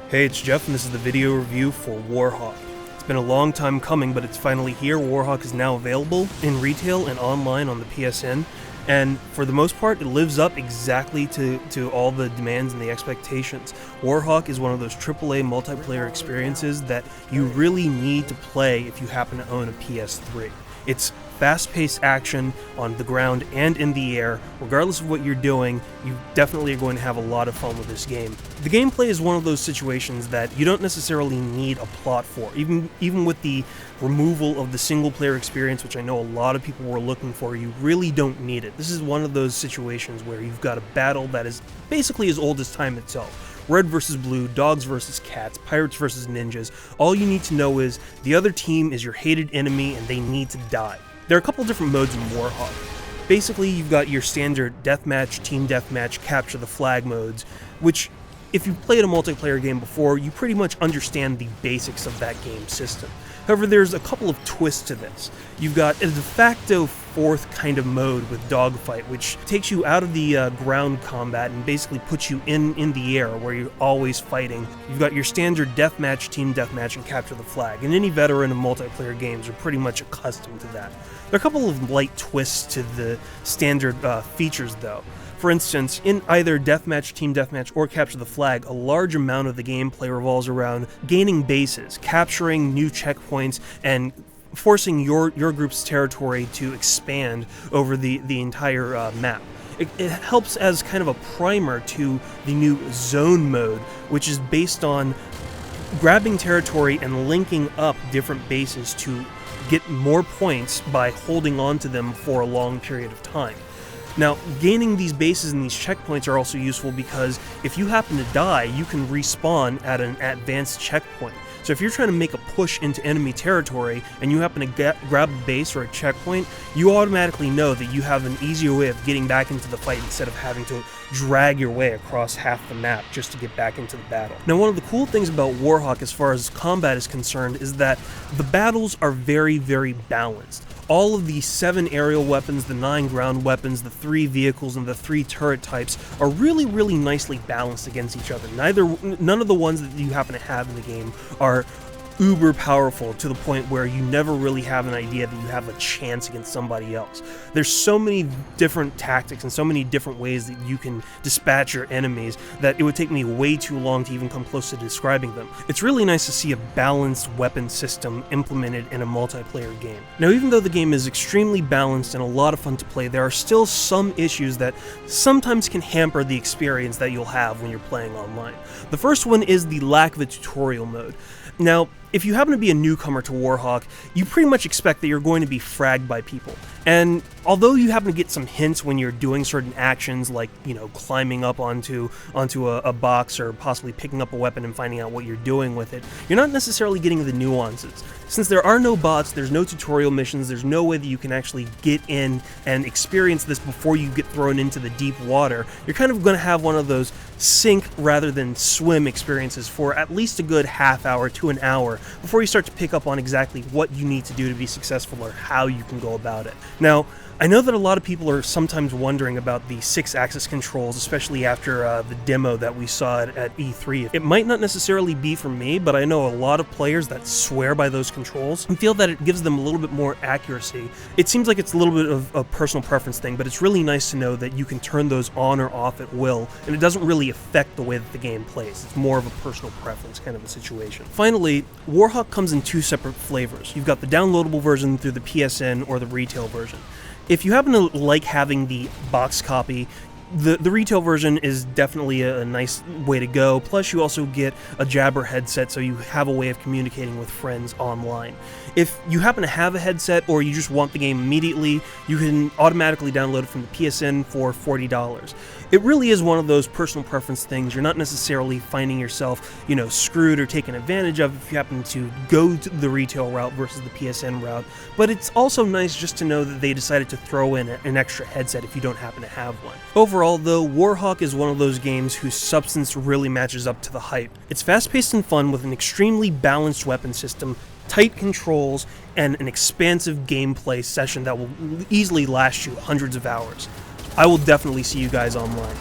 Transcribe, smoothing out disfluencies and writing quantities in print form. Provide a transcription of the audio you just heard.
Hey, it's Jeff, and this is the video review for Warhawk. It's been a long time coming, but it's finally here. Warhawk is now available in retail and online on the PSN, and for the most part, it lives up exactly to all the demands and the expectations. Warhawk is one of those AAA multiplayer experiences that you really need to play if you happen to own a PS3. It's fast-paced action on the ground and in the air. Regardless of what you're doing, you definitely are going to have a lot of fun with this game. The gameplay is one of those situations that you don't necessarily need a plot for. Even with the removal of the single-player experience, which I know a lot of people were looking for, you really don't need it. This is one of those situations where you've got a battle that is basically as old as time itself. Red versus blue, dogs versus cats, pirates versus ninjas. All you need to know is the other team is your hated enemy and they need to die. There are a couple different modes in Warhawk. Basically, you've got your standard deathmatch, team deathmatch, capture the flag modes, which, if you've played a multiplayer game before, you pretty much understand the basics of that game system. However, there's a couple of twists to this. You've got a de facto fourth kind of mode with Dogfight, which takes you out of the ground combat and basically puts you in the air where you're always fighting. You've got your standard deathmatch, team deathmatch, and capture the flag, and any veteran of multiplayer games are pretty much accustomed to that. There are a couple of light twists to the standard features, though. For instance, in either Deathmatch, Team Deathmatch, or Capture the Flag, a large amount of the gameplay revolves around gaining bases, capturing new checkpoints, and forcing your group's territory to expand over the entire map. It helps as kind of a primer to the new Zone mode, which is based on grabbing territory and linking up different bases to get more points by holding on to them for a long period of time. Now, gaining these bases and these checkpoints are also useful because if you happen to die, you can respawn at an advanced checkpoint. So if you're trying to make a push into enemy territory and you happen to grab a base or a checkpoint, you automatically know that you have an easier way of getting back into the fight instead of having to drag your way across half the map just to get back into the battle. Now, one of the cool things about Warhawk as far as combat is concerned is that the battles are very, very balanced. All of the 7 aerial weapons, the 9 ground weapons, the 3 vehicles, and the 3 turret types are really, really nicely balanced against each other. None of the ones that you happen to have in the game are uber powerful to the point where you never really have an idea that you have a chance against somebody else. There's so many different tactics and so many different ways that you can dispatch your enemies that it would take me way too long to even come close to describing them. It's really nice to see a balanced weapon system implemented in a multiplayer game. Now, even though the game is extremely balanced and a lot of fun to play, there are still some issues that sometimes can hamper the experience that you'll have when you're playing online. The first one is the lack of a tutorial mode. Now, if you happen to be a newcomer to Warhawk, you pretty much expect that you're going to be fragged by people. And although you happen to get some hints when you're doing certain actions like, climbing up onto a box or possibly picking up a weapon and finding out what you're doing with it, you're not necessarily getting the nuances. Since there are no bots, there's no tutorial missions, there's no way that you can actually get in and experience this before you get thrown into the deep water, you're kind of going to have one of those sink rather than swim experiences for at least a good half hour to an hour before you start to pick up on exactly what you need to do to be successful or how you can go about it. Now, I know that a lot of people are sometimes wondering about the 6-axis controls, especially after the demo that we saw at E3. It might not necessarily be for me, but I know a lot of players that swear by those controls and feel that it gives them a little bit more accuracy. It seems like it's a little bit of a personal preference thing, but it's really nice to know that you can turn those on or off at will, and it doesn't really affect the way that the game plays. It's more of a personal preference kind of a situation. Finally, Warhawk comes in 2 separate flavors. You've got the downloadable version through the PSN or the retail version. If you happen to like having the box copy, the retail version is definitely a nice way to go. Plus, you also get a Jabber headset, so you have a way of communicating with friends online. If you happen to have a headset or you just want the game immediately, you can automatically download it from the PSN for $40. It really is one of those personal preference things. You're not necessarily finding yourself, screwed or taken advantage of if you happen to go to the retail route versus the PSN route. But it's also nice just to know that they decided to throw in an extra headset if you don't happen to have one. Overall, though, Warhawk is one of those games whose substance really matches up to the hype. It's fast-paced and fun with an extremely balanced weapon system, tight controls, and an expansive gameplay session that will easily last you hundreds of hours. I will definitely see you guys online.